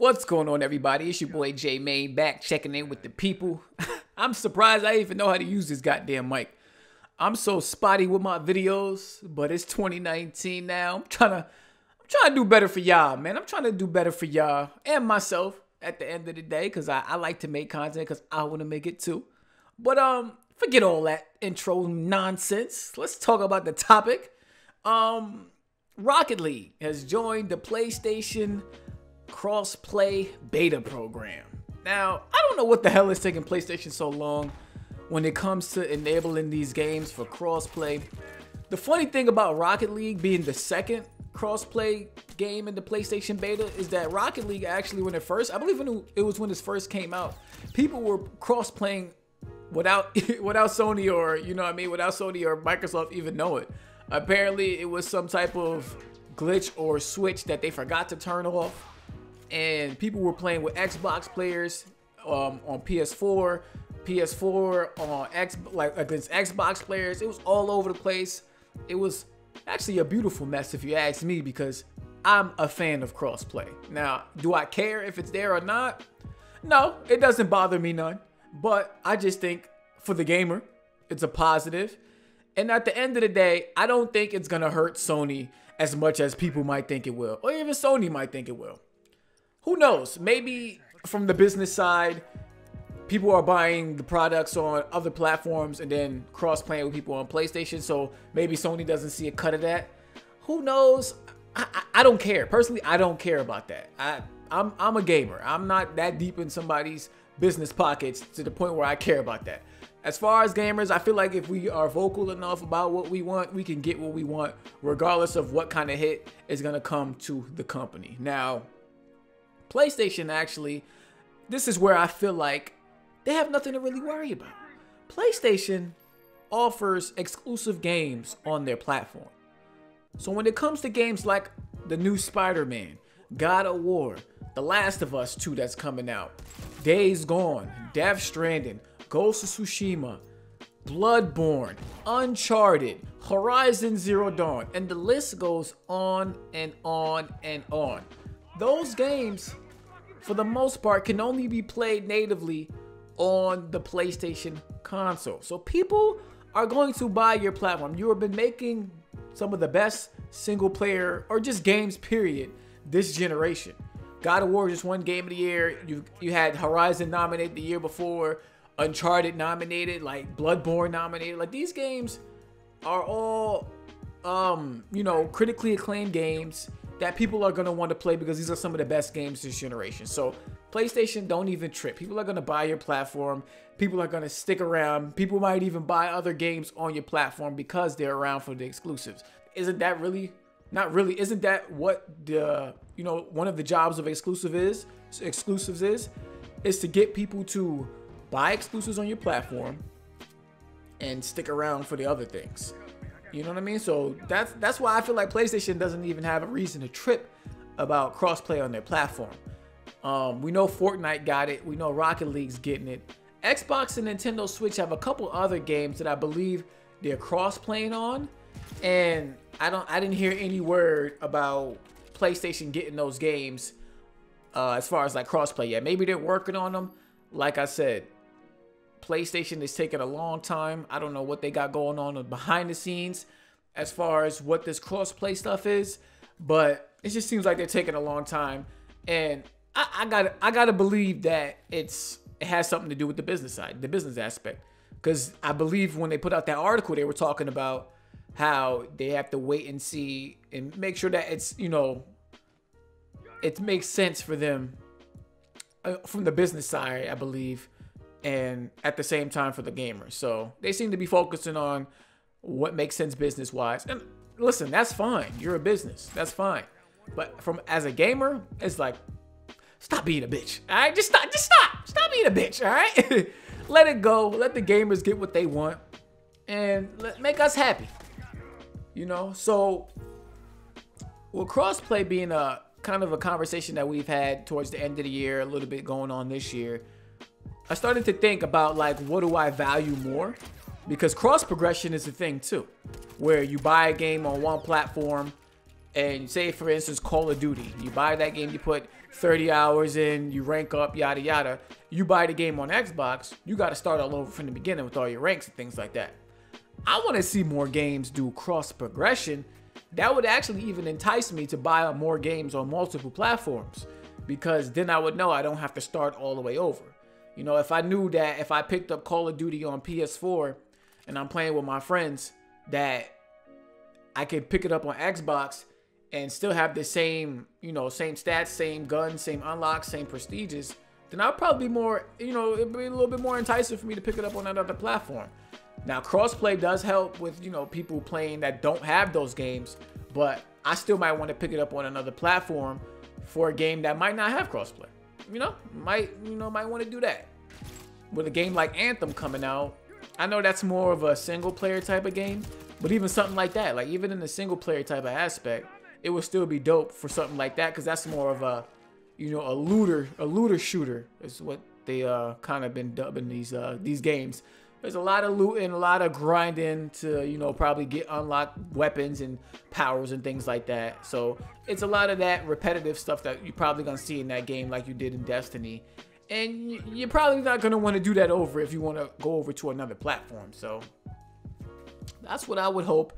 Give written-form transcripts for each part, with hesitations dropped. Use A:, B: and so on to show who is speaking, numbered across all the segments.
A: What's going on, everybody? It's your boy J Main back checking in with the people. I'm surprised I even know how to use this goddamn mic. I'm so spotty with my videos, but it's 2019 now. I'm trying to do better for y'all, man. I'm trying to do better for y'all and myself at the end of the day, because I like to make content because I want to make it too. But forget all that intro nonsense. Let's talk about the topic. Rocket League has joined the PlayStation cross-play beta program. Now, I don't know what the hell is taking PlayStation so long when it comes to enabling these games for cross-play. The funny thing about Rocket League being the second cross-play game in the PlayStation beta is that Rocket League actually, when it first, I believe when it was when it first came out, people were cross-playing without Sony, or without Sony or Microsoft even know it. Apparently, it was some type of glitch or switch that they forgot to turn off, and people were playing with Xbox players on PS4 on against Xbox players. It was all over the place. It was actually a beautiful mess, if you ask me, because I'm a fan of crossplay. Now, do I care if it's there or not? No, it doesn't bother me none. But I just think for the gamer, it's a positive. And at the end of the day, I don't think it's gonna hurt Sony as much as people might think it will, or even Sony might think it will. Who knows? Maybe from the business side, people are buying the products on other platforms and then cross-playing with people on PlayStation, so maybe Sony doesn't see a cut of that. Who knows? I don't care. Personally, I don't care about that. I'm a gamer. I'm not that deep in somebody's business pockets to the point where I care about that. As far as gamers, I feel like if we are vocal enough about what we want, we can get what we want, regardless of what kind of hit is going to come to the company. Now, PlayStation, actually, this is where I feel like they have nothing to really worry about. PlayStation offers exclusive games on their platform. So when it comes to games like the new Spider-Man, God of War, The Last of Us 2 that's coming out, Days Gone, Death Stranding, Ghost of Tsushima, Bloodborne, Uncharted, Horizon Zero Dawn, and the list goes on and on and on. Those games, for the most part, can only be played natively on the PlayStation console. So people are going to buy your platform. You have been making some of the best single player or just games, period, this generation. God of War just won Game of the Year. You had Horizon nominated the year before, Uncharted nominated, like Bloodborne nominated. Like, these games are all critically acclaimed games that people are going to want to play because these are some of the best games this generation. So PlayStation, don't even trip. People are going to buy your platform. People are going to stick around. People might even buy other games on your platform because they're around for the exclusives. Isn't that really, not really, isn't that what the, one of the jobs of exclusives is to get people to buy exclusives on your platform and stick around for the other things. You know what I mean? So that's why I feel like PlayStation doesn't even have a reason to trip about crossplay on their platform. We know Fortnite got it. We know Rocket League's getting it. Xbox and Nintendo Switch have a couple other games that I believe they're cross-playing on, and I didn't hear any word about PlayStation getting those games as far as like crossplay yet. Maybe they're working on them. Like I said, PlayStation is taking a long time. I don't know what they got going on behind the scenes as far as what this crossplay stuff is, but it just seems like they're taking a long time. And I gotta believe that it has something to do with the business side, the business aspect. Because I believe when they put out that article, they were talking about how they have to wait and see and make sure that it's, it makes sense for them from the business side, I believe, and at the same time for the gamers. So they seem to be focusing on what makes sense business wise. And listen, that's fine. You're a business. That's fine. But as a gamer, it's like, stop being a bitch. All right, just stop being a bitch. All right, let it go. Let the gamers get what they want and make us happy. So with crossplay being a kind of a conversation that we've had towards the end of the year, a little bit going on this year, I started to think about, like, what do I value more? Because cross progression is a thing too, where you buy a game on one platform and say, for instance, Call of Duty. You buy that game, you put 30 hours in, you rank up, yada, yada. You buy the game on Xbox, you got to start all over from the beginning with all your ranks and things like that. I want to see more games do cross progression. That would actually even entice me to buy more games on multiple platforms, because then I would know I don't have to start all the way over. You know, if I knew that if I picked up Call of Duty on PS4 and I'm playing with my friends, that I could pick it up on Xbox and still have the same, you know, same stats, same guns, same unlocks, same prestiges, then I'll probably be more, you know, it'd be a little bit more enticing for me to pick it up on another platform. Now, crossplay does help with, you know, people playing that don't have those games, but I still might want to pick it up on another platform for a game that might not have crossplay. You know, might want to do that. With a game like Anthem coming out, I know that's more of a single player type of game, but even something like that, like even in the single player type of aspect, it would still be dope for something like that, because that's more of a, you know, a looter shooter is what they kind of been dubbing these games. There's a lot of looting, a lot of grinding to, you know, probably get unlocked weapons and powers and things like that. So it's a lot of that repetitive stuff that you're probably gonna see in that game, like you did in Destiny. And you're probably not gonna want to do that over if you want to go over to another platform. So that's what I would hope.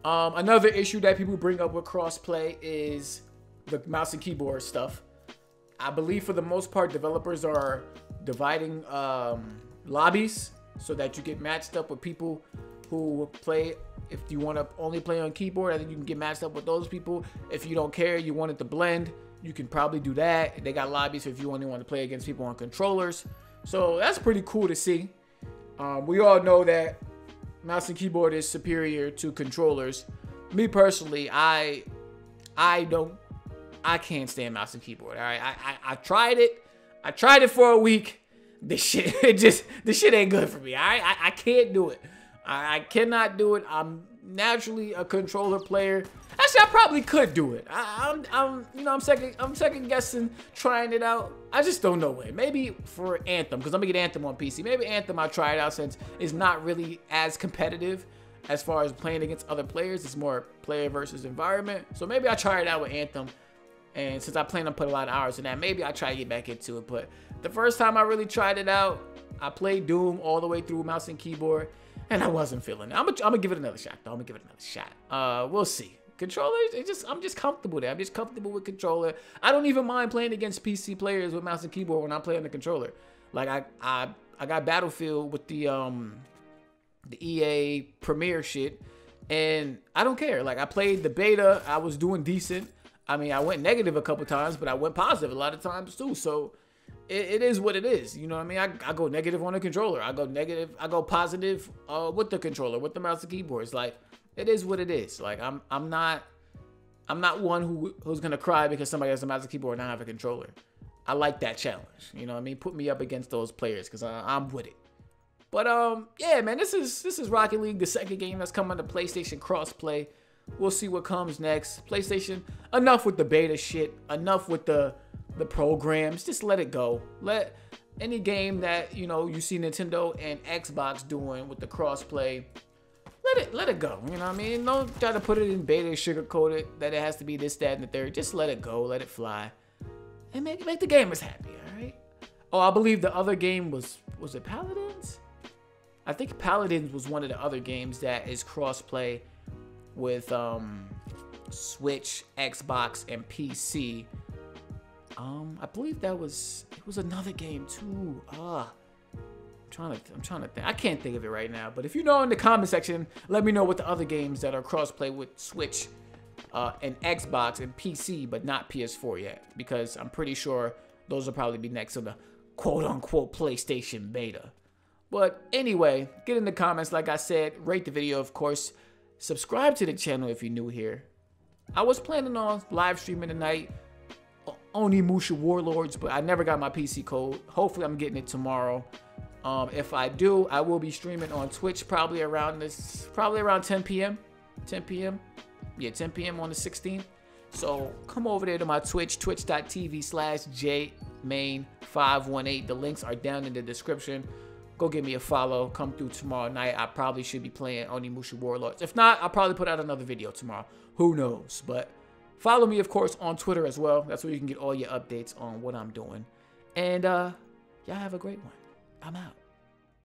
A: Another issue that people bring up with crossplay is the mouse and keyboard stuff. I believe for the most part, developers are dividing lobbies so that you get matched up with people who play. If you want to only play on keyboard, I think you can get matched up with those people. If you don't care, you want it to blend, you can probably do that. They got lobbies if you only want to play against people on controllers. So that's pretty cool to see. We all know that mouse and keyboard is superior to controllers. Me personally, I can't stand mouse and keyboard. All right, I tried it. I tried it for a week. This shit ain't good for me. I can't do it. I cannot do it. I'm naturally a controller player. Actually, I probably could do it. I'm second guessing trying it out. I just don't know when. Maybe for Anthem, because I'm gonna get Anthem on PC. Maybe Anthem I'll try it out, since it's not really as competitive as far as playing against other players. It's more player versus environment. So maybe I'll try it out with Anthem. And since I plan to put a lot of hours in that, maybe I'll try to get back into it. But the first time I really tried it out, I played Doom all the way through mouse and keyboard, and I wasn't feeling it. I'm gonna give it another shot, though. I'm gonna give it another shot. We'll see. Controllers, I'm just comfortable there. I'm just comfortable with controller. I don't even mind playing against PC players with mouse and keyboard when I'm playing the controller. Like I got Battlefield with the EA Premier shit, and I don't care. Like I played the beta, I was doing decent. I mean, I went negative a couple times, but I went positive a lot of times too. So it is what it is. You know what I mean? I go negative on the controller. I go positive with the controller, with the mouse and keyboard. It's like, it is what it is. Like I'm not one who's gonna cry because somebody has a mouse and keyboard and I have a controller. I like that challenge. You know what I mean? Put me up against those players, because I'm with it. But yeah, man, this is Rocket League, the second game that's coming to PlayStation crossplay. We'll see what comes next. PlayStation, enough with the beta shit. Enough with the programs. Just let it go. Let any game that, you know, you see Nintendo and Xbox doing with the crossplay, let it go. You know what I mean? Don't try to put it in beta, sugarcoat it, that it has to be this, that, and the third. Just let it go. Let it fly. And make the gamers happy, alright? Oh, I believe the other game was it Paladins? I think Paladins was one of the other games that is crossplay with Switch, Xbox, and PC. I believe it was another game too. I'm trying to think. I can't think of it right now. But if you know in the comment section, let me know what the other games that are crossplay with Switch and Xbox and PC, but not PS4 yet, because I'm pretty sure those will probably be next on the quote-unquote PlayStation beta. But anyway, get in the comments. Like I said, rate the video, of course. Subscribe to the channel if you're new here. I was planning on live streaming tonight, Onimusha Warlords, but I never got my PC code. Hopefully I'm getting it tomorrow. If I do, I will be streaming on Twitch probably around 10 p.m. 10 p.m. Yeah, 10 p.m. on the 16th. So come over there to my Twitch, twitch.tv/jmain518. The links are down in the description. Go give me a follow. Come through tomorrow night. I probably should be playing Onimusha Warlords. If not, I'll probably put out another video tomorrow. Who knows? But Follow me, of course, on Twitter as well. That's where you can get all your updates on what I'm doing. And y'all have a great one. I'm out.